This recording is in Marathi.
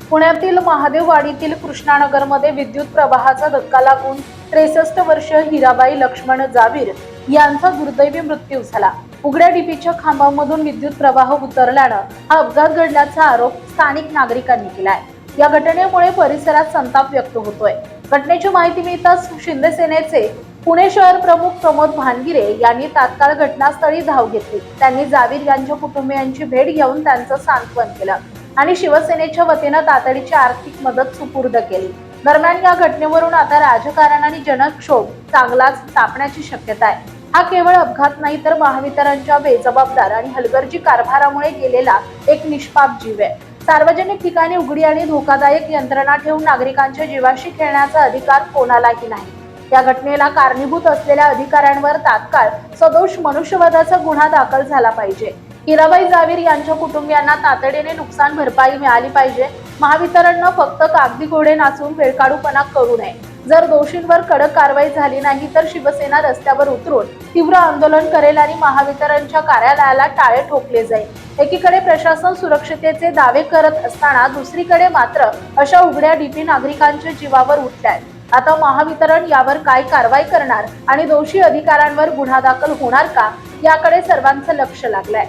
पुण्यातील महादेववाडीतील कृष्णानगरमध्ये विद्युत प्रवाहाचा धक्का लागून 63 वर्षीय हिराबाई लक्ष्मण जावीर यांचा दुर्दैवी मृत्यू झाला। उघड्या डीपीच्या खांबामधून विद्युत प्रवाह उतरल्यानं हा अपघात घडल्याचा आरोप स्थानिक नागरिकांनी केलाय। या घटनेमुळे परिसरात संताप व्यक्त होतोय। घटनेची माहिती मिळताच शिंदे सेनेचे पुणे शहर प्रमुख प्रमोद भानगिरे यांनी तात्काळ घटनास्थळी धाव घेतली। त्यांनी जावीर यांच्या कुटुंबियांची भेट घेऊन त्यांचं सांत्वन केलं आणि शिवसेनेच्या वतीनं तातडीची आर्थिक मदत सुपूर्द केली। दरम्यान या घटनेवरून आता राजकारण आणि जनक्षोभ चांगलाच तापण्याची शक्यता आहे। हा केवळ अपघात नाही तर महावितरणच्या बेजबाबदार आणि हलगर्जी कारभारामुळे गेलेला एक निष्पाप जीव आहे। सार्वजनिक ठिकाणी उघडी आणि धोकादायक यंत्रणा ठेवून नागरिकांच्या जीवाशी खेळण्याचा अधिकार कोणालाही नाही। या घटनेला कारणीभूत असलेल्या अधिकाऱ्यांवर तात्काळ सदोष मनुष्यवधाचा गुन्हा दाखल झाला पाहिजे। हिराबाई जावीर यांच्या कुटुंबियांना तातडीने नुकसान भरपाई मिळाली पाहिजे। महावितरणनं फक्त कागदी घोडे नाचून वेळकाढूपणा करू नये। जर दोषींवर कडक कारवाई झाली नाही तर शिवसेना रस्त्यावर उतरून तीव्र आंदोलन करेल आणि महावितरणच्या कार्यालयाला टाळे ठोकले जाईल। एकीकडे प्रशासन सुरक्षितेचे दावे करत असताना दुसरीकडे मात्र अशा उघड्या डीपी नागरिकांच्या जीवावर उठल्यात। आता महावितरण यावर काय कारवाई करणार आणि दोषी अधिकाऱ्यांवर गुन्हा दाखल होणार का याकडे सर्वांचं लक्ष लागलंय।